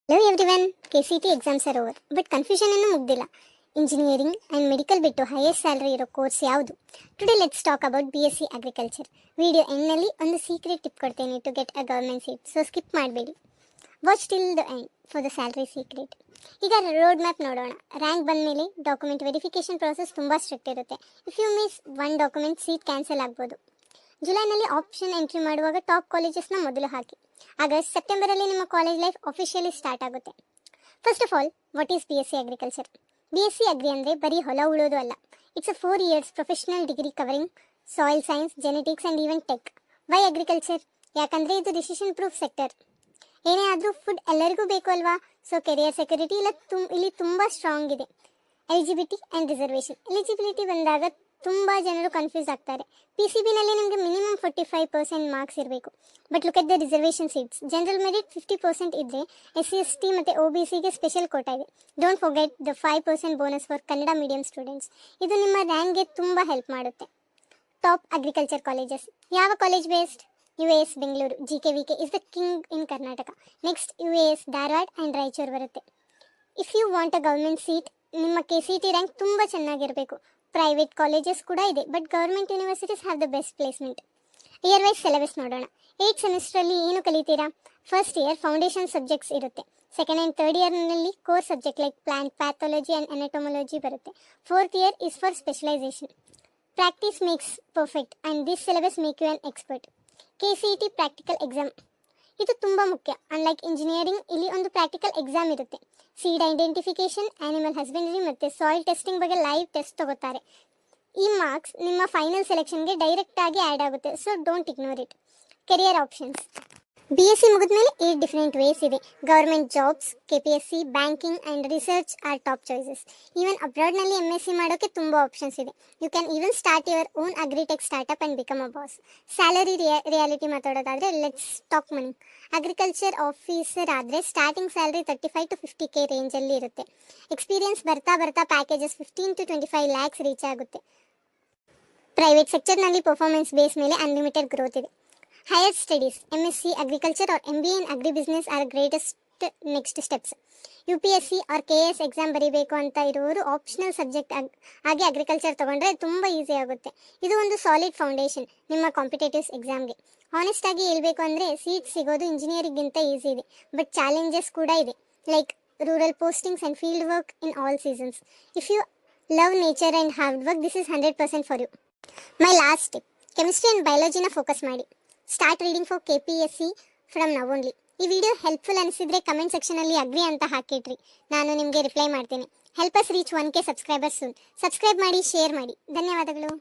Hello everyone, KCT exams are over, but confusion ಇನ್ನೂ ಮುಗ್ದಿಲ್ಲ. Engineering and medical ಬಿಟ್ಟು highest salary ಇರೋ course ಯಾವುದು? Today let's talk about BSc agriculture. Video ಎಂಡ್ನಲ್ಲಿ ಒಂದು ಸೀಕ್ರೆಟ್ ಟಿಪ್ ಕೊಡ್ತೇನೆ to get a government seat, so skip ಮಾಡಬೇಡಿ. Watch till the end for the salary secret. ಈಗ ರೋಡ್ ಮ್ಯಾಪ್ ನೋಡೋಣ. Rank ಬಂದ ಮೇಲೆ ಡಾಕ್ಯುಮೆಂಟ್ ವೆರಿಫಿಕೇಷನ್ ಪ್ರೋಸೆಸ್ ತುಂಬ ಸ್ಟ್ರಿಕ್ಟ್ ಇರುತ್ತೆ. If you miss one document seat cancel ಆಗ್ಬೋದು. ಜುಲೈನಲ್ಲಿ ಆಪ್ಷನ್ ಎಂಟ್ರಿ ಮಾಡುವಾಗ ಟಾಪ್ ಕಾಲೇಜಸ್ನ ಮೊದಲು ಹಾಕಿ. ಆಗಸ್ಟ್ ಸೆಪ್ಟೆಂಬರಲ್ಲಿ ನಿಮ್ಮ ಕಾಲೇಜ್ ಲೈಫ್ ಅಫಿಷಿಯಲಿ ಸ್ಟಾರ್ಟ್ ಆಗುತ್ತೆ. First of all, what is BSc agriculture? BSc agri ಅಂದರೆ ಬರೀ ಹೊಲ ಉಳೋದು ಅಲ್ಲ. It's a 4 years professional degree covering soil science, genetics and even tech. Why agriculture? ಯಾಕಂದರೆ ಇದು ಡಿಸಿಷನ್ ಪ್ರೂಫ್ ಸೆಕ್ಟರ್. ಏನೇ ಆದರೂ ಫುಡ್ ಎಲ್ಲರಿಗೂ ಬೇಕು ಅಲ್ವಾ? ಸೊ ಕೆರಿಯರ್ ಸೆಕ್ಯೂರಿಟಿ ಇಲ್ಲಿ ತುಂಬ ಸ್ಟ್ರಾಂಗ್ ಇದೆ. Eligibility and reservation. ಎಲಿಜಿಬಿಲಿಟಿ ಬಂದಾಗ ತುಂಬ ಜನರು ಕನ್ಫ್ಯೂಸ್ ಆಗ್ತಾರೆ. PCBನಲ್ಲಿ ನಿಮಗೆ ಮಿನಿಮಮ್ 45% ಮಾರ್ಕ್ಸ್ ಇರಬೇಕು. But look at the reservation seats. General merit 50% ಇದ್ದರೆ SC ST ಮತ್ತು OBCಗೆ ಸ್ಪೆಷಲ್ ಕೋಟಾ ಇದೆ. Don't forget the 5% bonus for Kannada medium students. ಇದು ನಿಮ್ಮ ರ್ಯಾಂಕ್ಗೆ ತುಂಬ ಹೆಲ್ಪ್ ಮಾಡುತ್ತೆ. Top agriculture colleges. ಯಾವ college best? UAS Bengaluru. GKVK is the king in Karnataka. Next UAS Dharwad and Raichur ಬರುತ್ತೆ. If you want a government seat, ನಿಮ್ಮ KCT ರ್ಯಾಂಕ್ ತುಂಬ ಚೆನ್ನಾಗಿರಬೇಕು. ಪ್ರೈವೇಟ್ ಕಾಲೇಜಸ್ ಕೂಡ ಇದೆ, but government universities have the best placement. Year wise syllabus ನೋಡೋಣ. 8 ಸೆಮಿಸ್ಟ್ರಲ್ಲಿ ಏನು ಕಲಿತೀರಾ? ಫಸ್ಟ್ ಇಯರ್ ಫೌಂಡೇಶನ್ ಸಬ್ಜೆಕ್ಟ್ಸ್ ಇರುತ್ತೆ. ಸೆಕೆಂಡ್ ಆ್ಯಂಡ್ ಥರ್ಡ್ ಇಯರ್ನಲ್ಲಿ core subject like plant pathology and entomology ಬರುತ್ತೆ. Fourth year is for specialisation. Practice makes perfect and this syllabus make you an expert. KCT practical exam. ಇದು ತುಂಬ ಮುಖ್ಯ. Unlike engineering, ಇಲ್ಲಿ ಒಂದು practical exam ಇರುತ್ತೆ. Seed identification, animal husbandry ಮತ್ತು soil testing ಬಗ್ಗೆ live test ತಗೋತಾರೆ. ಈ ಮಾರ್ಕ್ಸ್ ನಿಮ್ಮ ಫೈನಲ್ ಸೆಲೆಕ್ಷನ್ಗೆ ಡೈರೆಕ್ಟಾಗಿ ಆ್ಯಡ್ ಆಗುತ್ತೆ, so don't ignore it. Career options. BSc ಮುಗಿದ್ಮೇಲೆ 8 ಡಿಫ್ರೆಂಟ್ ವೇಸ್ ಇದೆ. Government jobs, KPSC, banking and research are top choices. Even ಅಬ್ರಾಡ್ನಲ್ಲಿ MSc ಮಾಡೋಕ್ಕೆ ತುಂಬ ಆಪ್ಷನ್ಸ್ ಇದೆ. You can even start your own agritech startup and become a boss. Salary reality ಮಾತಾಡೋದಾದರೆ let's talk money. Agriculture officer ಆದರೆ starting salary 35 to 50K ರೇಂಜಲ್ಲಿ ಇರುತ್ತೆ. Experience ಬರ್ತಾ ಬರ್ತಾ ಪ್ಯಾಕೇಜಸ್ 15 to 25 lakhs ರೀಚ್ ಆಗುತ್ತೆ. ಪ್ರೈವೇಟ್ ಸೆಕ್ಟರ್ನಲ್ಲಿ ಪರ್ಫಾರ್ಮೆನ್ಸ್ ಬೇಸ್ ಮೇಲೆ unlimited growth ಇದೆ. Higher studies, MSc agriculture or MBA in agri business or greatest next steps. UPSC or KS exam ಬರೀಬೇಕು ಅಂತ ಇರೋರು ಆಪ್ಷನಲ್ ಸಬ್ಜೆಕ್ಟ್ ಆಗಿ ಅಗ್ರಿಕಲ್ಚರ್ ತೊಗೊಂಡ್ರೆ ತುಂಬ ಈಸಿ ಆಗುತ್ತೆ. ಇದು ಒಂದು ಸಾಲಿಡ್ ಫೌಂಡೇಶನ್ ನಿಮ್ಮ ಕಾಂಪಿಟೇಟಿವ್ಸ್ ಎಕ್ಸಾಮ್ಗೆ. ಹಾನೆಸ್ಟ್ ಆಗಿ ಹೇಳ್ಬೇಕು ಅಂದರೆ ಸೀಟ್ ಸಿಗೋದು ಇಂಜಿನಿಯರಿಂಗಿಂತ ಈಸಿ ಇದೆ, ಬಟ್ ಚಾಲೆಂಜಸ್ ಕೂಡ ಇದೆ. Like rural postings and field work in all seasons. If you love nature and hard work, this is 100% for you. My last tip, chemistry and ಬಯಾಲಜಿನ ಫೋಕಸ್ ಮಾಡಿ. Start reading for KPSC from now only. ಈ video helpful ಅನಿಸಿದರೆ comment ಸೆಕ್ಷನಲ್ಲಿ agri ಅಂತ ಹಾಕಿಟ್ರಿ, ನಾನು ನಿಮಗೆ reply ಮಾಡ್ತೇನೆ. Help us reach 1K subscribers soon. Subscribe ಮಾಡಿ, ಶೇರ್ ಮಾಡಿ. ಧನ್ಯವಾದಗಳು.